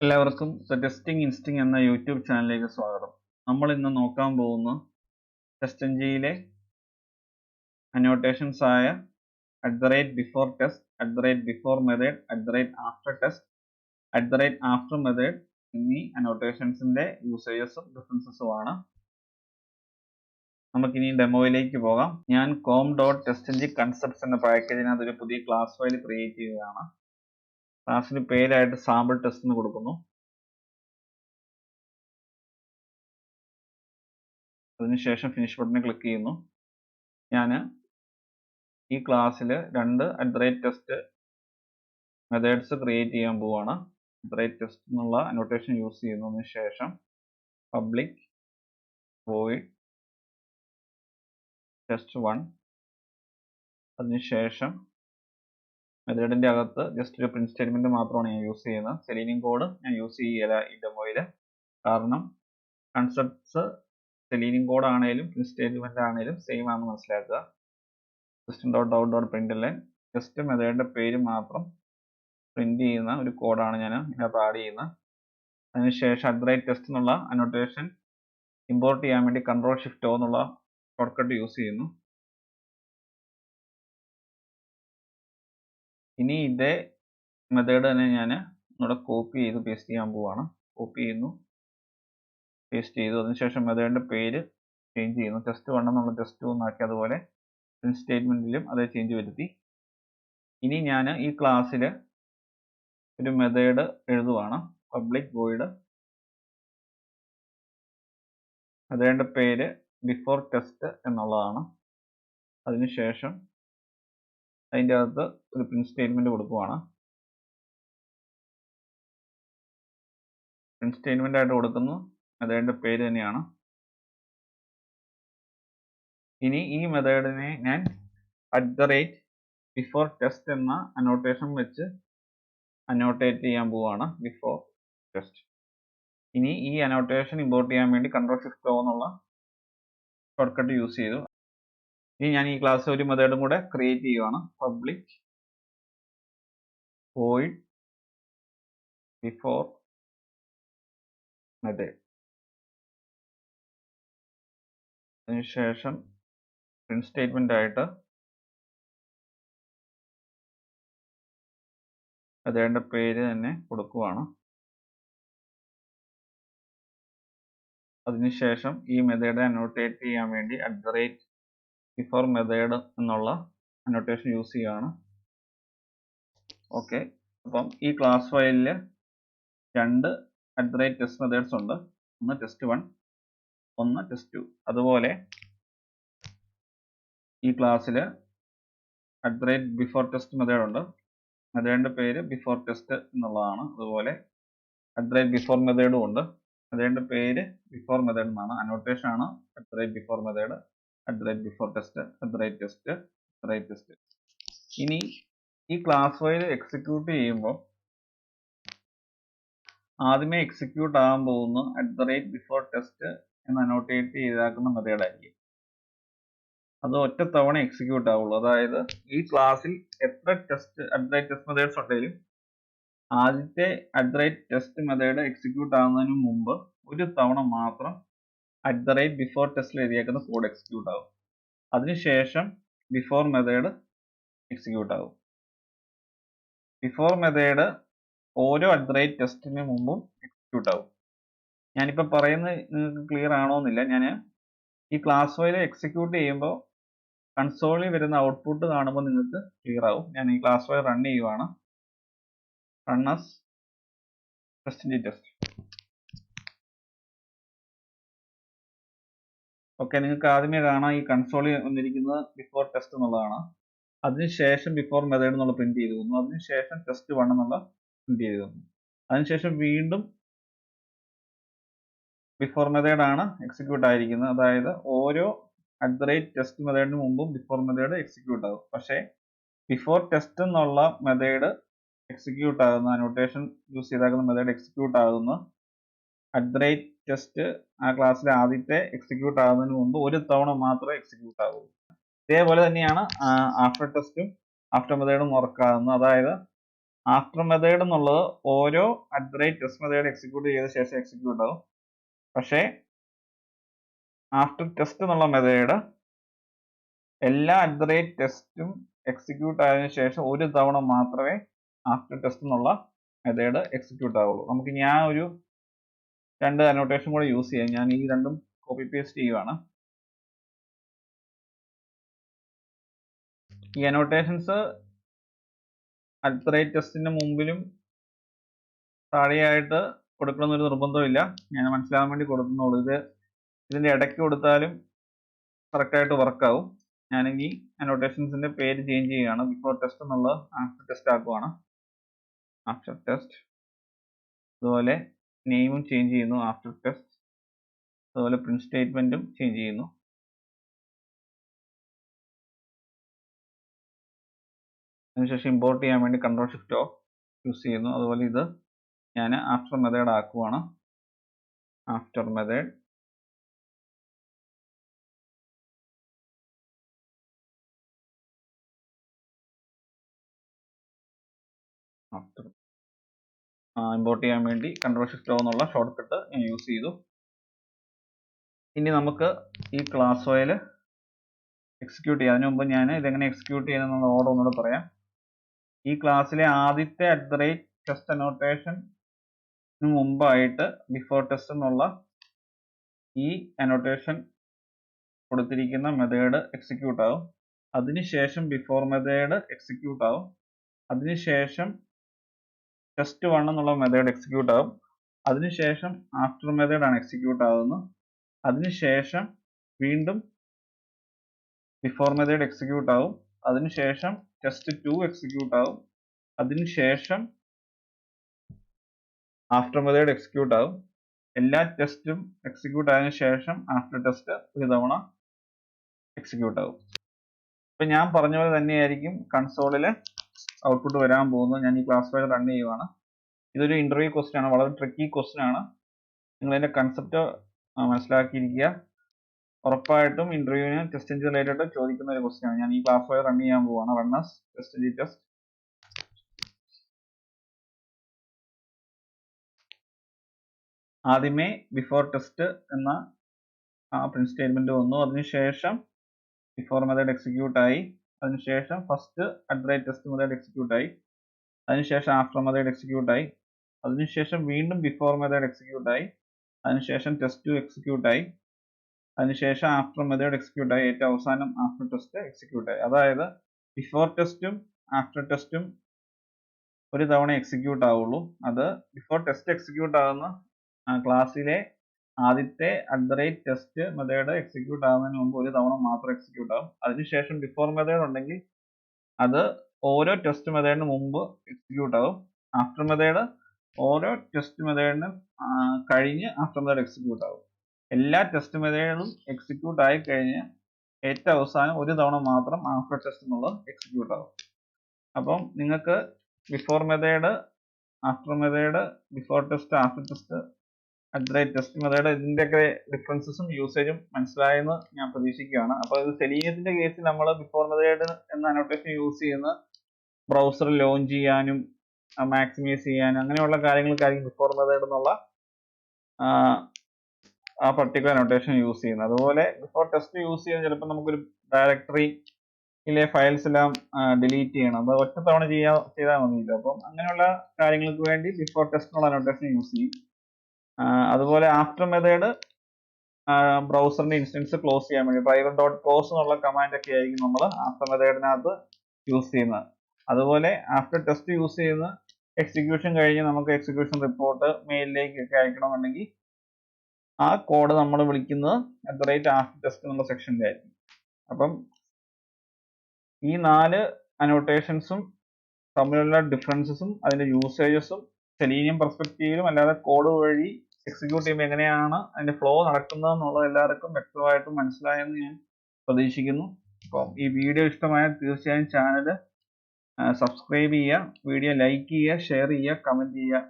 എല്ലാവർക്കും ടെസ്റ്റിംഗ് ഇൻസ്റ്റിംഗ് എന്ന യൂട്യൂബ് ചാനലിലേക്ക് സ്വാഗതം. നമ്മൾ ഇന്ന് നോക്കാൻ പോകുന്ന TestNGയിലെ അനോട്ടേഷൻസ് ആയ @before test, @before method, @after test, @after method എന്നീ അനോട്ടേഷൻസിന്റെ യൂസേജസും ഡിഫറൻസസും ആണ്. നമുക്കിനി ഡെമോയിലേക്ക് പോകാം. ഞാൻ com.testng concepts എന്ന പാക്കേജിനകത്ത് ഒരു പുതിയ ക്ലാസ് ഫയൽ ക്രിയേറ്റ് ചെയ്യുകയാണ്. ക്ലാസ്സിന് പേരായിട്ട് സാമ്പിൾ ടെസ്റ്റ് എന്ന് കൊടുക്കുന്നു. അതിനുശേഷം ഫിനിഷ് ബട്ടണിൽ ക്ലിക്ക് ചെയ്യുന്നു. ഞാൻ ഈ ക്ലാസ്സിൽ രണ്ട് ടെസ്റ്റ് മെത്തേഡ്സ് ക്രിയേറ്റ് ചെയ്യാൻ പോവാണ്. ടെസ്റ്റ് എന്നുള്ള അനോട്ടേഷൻ യൂസ് ചെയ്യുന്നതിന് ശേഷം പബ്ലിക് void test1, അതിനുശേഷം മെത്തേഡിന്റെ അകത്ത് ജസ്റ്റ് ഒരു പ്രിന്റ് സ്റ്റേറ്റ്മെന്റ് മാത്രമാണ് ഞാൻ യൂസ് ചെയ്യുന്നത്. സെലീനിയം കോഡ് ഞാൻ യൂസ് ചെയ്യില്ല ഈ ഡെമോയിൽ, കാരണം കൺസെപ്റ്റ്സ് സെലീനിയം കോഡ് ആണെങ്കിലും പ്രിന്റ് സ്റ്റേറ്റ്മെന്റ് ആണെങ്കിലും സെയിം ആണെന്ന് മനസ്സിലാക്കുക. system.out.println ജസ്റ്റ് മെത്തേഡിന്റെ പേര് മാത്രം പ്രിന്റ് ചെയ്യുന്ന ഒരു കോഡാണ് ഞാൻ ഇതിനകത്ത് ആഡ് ചെയ്യുന്നത്. അതിനുശേഷം @test എന്നുള്ള അനോട്ടേഷൻ ഇമ്പോർട്ട് ചെയ്യാൻ വേണ്ടി Ctrl+Shift O എന്നുള്ള ഷോർട്ട് കട്ട് യൂസ് ചെയ്യുന്നു. ഇനി ഇതേ മെത്തേഡ് തന്നെ ഞാൻ ഇവിടെ കോപ്പി ചെയ്ത് പേസ്റ്റ് ചെയ്യാൻ പോവാണ്. കോപ്പി ചെയ്യുന്നു, പേസ്റ്റ് ചെയ്തു. അതിനുശേഷം മെത്തേഡിന്റെ പേര് ചേഞ്ച് ചെയ്യുന്നു. test1 എന്നുള്ള test2 എന്നാക്കി. അതുപോലെ പ്രിന്റ് സ്റ്റേറ്റ്മെന്റിലും അതേ ചേഞ്ച് വരുത്തി. ഇനി ഞാൻ ഈ ക്ലാസ്സിൽ ഒരു മെത്തേഡ് എഴുതുവാണ്. പബ്ലിക് void മെത്തേഡിന്റെ പേര് before test എന്നുള്ളതാണ്. അതിനുശേഷം അതിൻ്റെ അകത്ത് ഒരു പ്രിന്റ് സ്റ്റേറ്റ്മെന്റ് കൊടുക്കുവാണ്. പ്രിന്റ് സ്റ്റേറ്റ്മെന്റ് ആയിട്ട് കൊടുക്കുന്നു മെത്തേഡിന്റെ പേര് തന്നെയാണ്. ഇനി ഈ മെത്തേഡിനെ ഞാൻ @before test എന്ന അനോട്ടേഷൻ വെച്ച് അനോട്ടേറ്റ് ചെയ്യാൻ പോവാണ്. Before test. ഇനി ഈ അനോട്ടേഷൻ ഇമ്പോർട്ട് ചെയ്യാൻ വേണ്ടി Ctrl+Shift O എന്നുള്ള ഷോർട്ട് കട്ട് യൂസ് ചെയ്തു. ഇനി ഞാൻ ഈ ക്ലാസ് ഒരു മെത്തേഡും കൂടെ ക്രിയേറ്റ് ചെയ്യുവാണ്. Public void before method. അതിനുശേഷം പ്രിന്റ് സ്റ്റേറ്റ്മെന്റ് ആയിട്ട് മെത്തേഡിന്റെ പേര് തന്നെ കൊടുക്കുവാണ്. അതിനുശേഷം ഈ മെത്തേഡ് അനോട്ടേറ്റ് ചെയ്യാൻ വേണ്ടി @before method എന്നുള്ള അനോട്ടേഷൻ യൂസ് ചെയ്യുകയാണ്. ഓക്കെ, അപ്പം ഈ ക്ലാസ് ഫയലിൽ രണ്ട് @test മെത്തേഡ്സ് ഉണ്ട്. ഒന്ന് test1, ഒന്ന് test2. അതുപോലെ ഈ ക്ലാസ്സിൽ @before test മെത്തേഡ് ഉണ്ട്. മെത്തേഡിന്റെ പേര് before test എന്നുള്ളതാണ്. അതുപോലെ @before മെത്തേഡും ഉണ്ട്. മെത്തേഡിന്റെ പേര് before method എന്നാണ്. അനോട്ടേഷൻ ആണ് @before method, @before test, @test. ഇനി ഈ ക്ലാസ് ഫയൽ എക്സിക്യൂട്ട് ചെയ്യുമ്പോൾ ആദ്യമേ എക്സിക്യൂട്ട് ആകാൻ പോകുന്ന @before test എന്ന് അനോട്ടേറ്റ് ചെയ്താക്കുന്ന മെത്തേഡ് ആയിരിക്കും. അത് ഒറ്റ തവണ എക്സിക്യൂട്ട് ആവുള്ളൂ. അതായത് ഈ ക്ലാസ്സിൽ എത്ര ടെസ്റ്റ് മെത്തേഡ്സ് ഉണ്ടെങ്കിലും ആദ്യത്തെ ടെസ്റ്റ് മെത്തേഡ് എക്സിക്യൂട്ട് ആകുന്നതിന് മുമ്പ് ഒരു തവണ മാത്രം before test എഴുതിയേക്കുന്ന കോഡ് എക്സിക്യൂട്ട് ആകും. അതിനുശേഷം ബിഫോർ മെത്തേഡ് എക്സിക്യൂട്ട് ആകും. ബിഫോർ മെത്തേഡ് ഓരോ ടെസ്റ്റിന് മുമ്പും എക്സിക്യൂട്ട് ആകും. ഞാനിപ്പോൾ പറയുന്നത് നിങ്ങൾക്ക് ക്ലിയർ ആണോന്നില്ല. ഞാൻ ഈ ക്ലാസ് ഫയൽ എക്സിക്യൂട്ട് ചെയ്യുമ്പോൾ കൺസോളിൽ വരുന്ന ഔട്ട്പുട്ട് കാണുമ്പോൾ നിങ്ങൾക്ക് ക്ലിയർ ആവും. ഞാൻ ഈ ക്ലാസ് ഫയൽ റൺ ചെയ്യുവാണ്. Run as TestNG test. Okay, നിങ്ങൾക്ക് ആദ്യമേ കാണാം ഈ കൺസോളിൽ വന്നിരിക്കുന്നത് ബിഫോർ ടെസ്റ്റ് എന്നുള്ളതാണ്. അതിനുശേഷം ബിഫോർ മെത്തേഡ് എന്നുള്ള പ്രിന്റ് ചെയ്ത് തന്നു. അതിനുശേഷം test1 എന്നുള്ള പ്രിന്റ് ചെയ്ത് തന്നു. അതിനുശേഷം വീണ്ടും ബിഫോർ മെത്തേഡ് ആണ് എക്സിക്യൂട്ട് ആയിരിക്കുന്നത്. അതായത് ഓരോ ടെസ്റ്റ് മെത്തേഡിന് മുമ്പും ബിഫോർ മെത്തേഡ് എക്സിക്യൂട്ട് ആകും. പക്ഷേ ബിഫോർ ടെസ്റ്റ് എന്നുള്ള മെത്തേഡ് എക്സിക്യൂട്ട് ആകുന്ന അനോട്ടേഷൻ യൂസ് ചെയ്താക്കുന്ന മെത്തേഡ് എക്സിക്യൂട്ട് ആകുന്ന ടെസ്റ്റ് ആ ക്ലാസ്സിലെ ആദ്യത്തെ എക്സിക്യൂട്ട് ആകുന്നതിന് മുമ്പ് ഒരു തവണ മാത്രമേ എക്സിക്യൂട്ട് ആകൂ. ഇതേപോലെ തന്നെയാണ് ആഫ്റ്റർ ടെസ്റ്റും ആഫ്റ്റർ മെത്തേഡും വർക്ക് ആകുന്നത്. അതായത് ആഫ്റ്റർ മെത്തേഡ് എന്നുള്ളത് ഓരോ ടെസ്റ്റ് മെത്തേഡ് എക്സിക്യൂട്ട് ചെയ്ത ശേഷം എക്സിക്യൂട്ട് ആവും. പക്ഷേ ആഫ്റ്റർ ടെസ്റ്റ് എന്നുള്ള മെത്തേഡ് എല്ലാ ടെസ്റ്റും എക്സിക്യൂട്ട് ആയതിനു ശേഷം ഒരു തവണ മാത്രമേ ആഫ്റ്റർ ടെസ്റ്റ് എന്നുള്ള മെത്തേഡ് എക്സിക്യൂട്ട് ആവുള്ളൂ. നമുക്ക് ഞാൻ ഒരു 2 അനോട്ടേഷൻ കൂടെ യൂസ് ചെയ്യാം. ഞാൻ ഈ രണ്ടും കോപ്പി പേസ്റ്റ് ചെയ്യുവാണ്. ഈ അനോട്ടേഷൻസ് ടെസ്റ്റിന്റെ മുമ്പിലും താഴെയായിട്ട് കൊടുക്കണമെന്നൊരു നിർബന്ധമില്ല. ഞാൻ മനസ്സിലാകാൻ വേണ്ടി കൊടുക്കുന്നുള്ളൂ. ഇതിന്റെ ഇടയ്ക്ക് കൊടുത്താലും കറക്റ്റായിട്ട് വർക്ക് ആവും. ഞാനെങ്കിൽ അനോട്ടേഷൻസിന്റെ പേര് ചേഞ്ച് ചെയ്യുകയാണ്. ബിഫോർ ടെസ്റ്റ് എന്നുള്ളത് ആഫ്റ്റർ ടെസ്റ്റ് ആക്കുവാണ്. After test. അതുപോലെ നെയിമും ചേഞ്ച് ചെയ്യുന്നു. After test. അതുപോലെ പ്രിന്റ് സ്റ്റേറ്റ്മെന്റും ചേഞ്ച് ചെയ്യുന്നു. അതിനുശേഷം ഇമ്പോർട്ട് ചെയ്യാൻ വേണ്ടി Ctrl+Shift+O യൂസ് ചെയ്യുന്നു. അതുപോലെ ഇത് ഞാൻ ആഫ്റ്റർ മെത്തേഡ് ആക്കുവാണ്. After method. ആഫ്റ്റർ ഇമ്പോർട്ട് ചെയ്യാൻ വേണ്ടി Ctrl+Shift+O എന്നുള്ള ഷോർട്ട് കട്ട് ഞാൻ യൂസ് ചെയ്തു. ഇനി നമുക്ക് ഈ ക്ലാസ് ഫയൽ എക്സിക്യൂട്ട് ചെയ്യാം. അതിനു മുമ്പ് ഞാൻ ഇതെങ്ങനെ എക്സിക്യൂട്ട് ചെയ്യുന്ന ഓർഡർ ഒന്നുകൂടെ പറയാം. ഈ ക്ലാസ്സിലെ ആദ്യത്തെ ടെസ്റ്റ് അനോട്ടേഷൻ മുമ്പായിട്ട് ബിഫോർ ടെസ്റ്റ് എന്നുള്ള ഈ അനോട്ടേഷൻ കൊടുത്തിരിക്കുന്ന മെത്തേഡ് എക്സിക്യൂട്ട് ആവും. അതിനുശേഷം ബിഫോർ മെത്തേഡ് എക്സിക്യൂട്ട് ആവും. അതിനുശേഷം test1 എന്നുള്ള മെത്തേഡ് എക്സിക്യൂട്ട് ആവും. അതിനുശേഷം ആഫ്റ്റർ മെത്തേഡ് ആണ് എക്സിക്യൂട്ട് ആവുന്നത്. അതിനുശേഷം വീണ്ടും ബിഫോർ മെത്തേഡ് എക്സിക്യൂട്ട് ആവും. അതിനുശേഷം test2 എക്സിക്യൂട്ട് ആവും. അതിനുശേഷം ആഫ്റ്റർ മെത്തേഡ് എക്സിക്യൂട്ട് ആവും. എല്ലാ ടെസ്റ്റും എക്സിക്യൂട്ട് ആയതിനു ശേഷം ആഫ്റ്റർ ടെസ്റ്റ് ഒരു തവണ എക്സിക്യൂട്ട് ആവും. ഇപ്പൊ ഞാൻ പറഞ്ഞ പോലെ തന്നെയായിരിക്കും കൺസോളിൽ ഔട്ട്പുട്ട് വരാൻ പോകുന്നത്. ഞാൻ ഈ ക്ലാസ് ഫയൽ റൺ ചെയ്യുവാണ്. ഇതൊരു ഇന്റർവ്യൂ ക്വസ്റ്റ്യൻ ആണ്. വളരെ ട്രിക്കി ക്വസ്റ്റ്യൻ ആണ്. നിങ്ങൾ അതിന്റെ കൺസെപ്റ്റ് മനസ്സിലാക്കിയിരിക്കുക. ഉറപ്പായിട്ടും ഇന്റർവ്യൂവിന് TestNG റിലേറ്റഡ് ചോദിക്കുന്ന ഒരു ക്വസ്റ്റ്യൻ ആണ്. ഞാൻ ഈ ക്ലാസ് ഫയൽ റൺ ചെയ്യാൻ പോവാണ്. Run as TestNG test. ആദ്യമേ ബിഫോർ ടെസ്റ്റ് എന്ന പ്രിന്റ് സ്റ്റേറ്റ്മെന്റ് വന്നു. അതിനുശേഷം ബിഫോർ മെത്തേഡ് എക്സിക്യൂട്ട് ആയി. അതിനുശേഷം ഫസ്റ്റ് ടെസ്റ്റ് മെത്തേഡ് എക്സിക്യൂട്ട് ആയി. അതിനുശേഷം ആഫ്റ്റർ മെത്തേഡ് എക്സിക്യൂട്ട് ആയി. അതിനുശേഷം വീണ്ടും ബിഫോർ മെത്തേഡ് എക്സിക്യൂട്ട് ആയി. അതിനുശേഷം test2 എക്സിക്യൂട്ട് ആയി. അതിനുശേഷം ആഫ്റ്റർ മെത്തേഡ് എക്സിക്യൂട്ട് ആയി. ഏറ്റവും അവസാനം ആഫ്റ്റർ ടെസ്റ്റ് എക്സിക്യൂട്ട് ആയി. അതായത് ബിഫോർ ടെസ്റ്റും ആഫ്റ്റർ ടെസ്റ്റും ഒരു തവണ എക്സിക്യൂട്ട് ആവുള്ളൂ. അത് ബിഫോർ ടെസ്റ്റ് എക്സിക്യൂട്ട് ആകുന്ന ക്ലാസ്സിലെ ആദ്യത്തെ ടെസ്റ്റ് മെത്തേഡ് എക്സിക്യൂട്ട് ആവുന്നതിന് മുമ്പ് ഒരു തവണ മാത്രം എക്സിക്യൂട്ട് ആവും. അതിനുശേഷം ബിഫോർ മെത്തേഡ് ഉണ്ടെങ്കിൽ അത് ഓരോ ടെസ്റ്റ് മെത്തേഡിന് മുമ്പ് എക്സിക്യൂട്ട് ആവും. ആഫ്റ്റർ മെത്തേഡ് ഓരോ ടെസ്റ്റ് മെത്തേഡിന് കഴിഞ്ഞ് ആഫ്റ്റർ മെത്തേഡ് എക്സിക്യൂട്ട് ആവും. എല്ലാ ടെസ്റ്റ് മെത്തേഡും എക്സിക്യൂട്ട് ആയി കഴിഞ്ഞ് ഏറ്റവും അവസാനം ഒരു തവണ മാത്രം ആഫ്റ്റർ ടെസ്റ്റ് എന്നുള്ളത് എക്സിക്യൂട്ട് ആവും. അപ്പം നിങ്ങൾക്ക് before method, after method, before test, after test, test method ഇതിന്റെയൊക്കെ ഡിഫറൻസസും യൂസേജും മനസ്സിലായെന്ന് ഞാൻ പ്രതീക്ഷിക്കുകയാണ്. അപ്പോൾ ഇത് സെലീനിയത്തിന്റെ കേസിൽ നമ്മൾ ബിഫോർ മെത്തേഡ് എന്ന അനോട്ടേഷൻ യൂസ് ചെയ്യുന്ന ബ്രൗസർ ലോഞ്ച് ചെയ്യാനും മാക്സിമൈസ് ചെയ്യാനും അങ്ങനെയുള്ള കാര്യങ്ങൾക്കായിരിക്കും ബിഫോർ മെത്തേഡ് എന്നുള്ള ആ പർട്ടിക്കുലർ അനോട്ടേഷൻ യൂസ് ചെയ്യുന്നത്. അതുപോലെ ബിഫോർ ടെസ്റ്റ് യൂസ് ചെയ്യുന്നത് ചിലപ്പോൾ നമുക്കൊരു ഡയറക്ടറിയിലെ ഫയൽസ് എല്ലാം ഡിലീറ്റ് ചെയ്യണം. അത് ഒറ്റ തവണ ചെയ്താൽ മതിയില്ല. അപ്പം അങ്ങനെയുള്ള കാര്യങ്ങൾക്ക് വേണ്ടി ബിഫോർ ടെസ്റ്റ് എന്നുള്ള അനോട്ടേഷൻ യൂസ് ചെയ്യും. അതുപോലെ ആഫ്റ്റർ മെത്തേഡ് ബ്രൗസറിന്റെ ഇൻസ്റ്റൻസ് ക്ലോസ് ചെയ്യാൻ വേണ്ടി driver.close എന്നുള്ള കമാൻഡ് ഒക്കെ ആയിരിക്കും നമ്മൾ ആഫ്റ്റർ മെത്തേഡിനകത്ത് യൂസ് ചെയ്യുന്നത്. അതുപോലെ ആഫ്റ്റർ ടെസ്റ്റ് യൂസ് ചെയ്യുന്ന എക്സിക്യൂഷൻ കഴിഞ്ഞ് നമുക്ക് എക്സിക്യൂഷൻ റിപ്പോർട്ട് മെയിലിലേക്കൊക്കെ അയക്കണമെന്നുണ്ടെങ്കിൽ ആ കോഡ് നമ്മൾ വിളിക്കുന്നത് ആഫ്റ്റർ ടെസ്റ്റ് എന്നുള്ള സെക്ഷനിലായിരിക്കും. അപ്പം ഈ 4 അനോട്ടേഷൻസും തമ്മിലുള്ള ഡിഫറൻസസും അതിന്റെ യൂസേജസും സെലീനിയം പെർസ്പെക്റ്റീവിലും അല്ലാതെ കോഡ് വഴി എക്സിക്യൂട്ട് ചെയ്യുമ്പോൾ എങ്ങനെയാണ് അതിന്റെ ഫ്ലോ നടക്കുന്നത് എന്നുള്ളത് എല്ലാവർക്കും വ്യക്തമായിട്ടും മനസ്സിലായെന്ന് ഞാൻ പ്രതീക്ഷിക്കുന്നു. അപ്പം ഈ വീഡിയോ ഇഷ്ടമായാൽ തീർച്ചയായും ചാനൽ സബ്സ്ക്രൈബ് ചെയ്യുക, വീഡിയോ ലൈക്ക് ചെയ്യുക, ഷെയർ ചെയ്യുക, കമന്റ് ചെയ്യുക.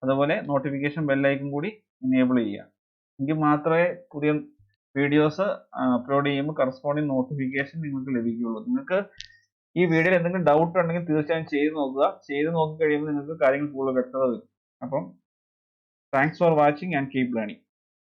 അതുപോലെ നോട്ടിഫിക്കേഷൻ ബെല്ലൈക്കൺ കൂടി എനേബിൾ ചെയ്യുക. എങ്കിൽ മാത്രമേ പുതിയ വീഡിയോസ് അപ്ലോഡ് ചെയ്യുമ്പോൾ കറസ്പോണ്ടിങ് നോട്ടിഫിക്കേഷൻ നിങ്ങൾക്ക് ലഭിക്കുകയുള്ളൂ. നിങ്ങൾക്ക് ഈ വീഡിയോയിൽ എന്തെങ്കിലും ഡൗട്ട് ഉണ്ടെങ്കിൽ തീർച്ചയായും ചെയ്ത് നോക്കുക. ചെയ്ത് നോക്കി കഴിയുമ്പോൾ നിങ്ങൾക്ക് കാര്യങ്ങൾ കൂടുതൽ വ്യക്തത വരും. അപ്പം thanks for watching and keep learning.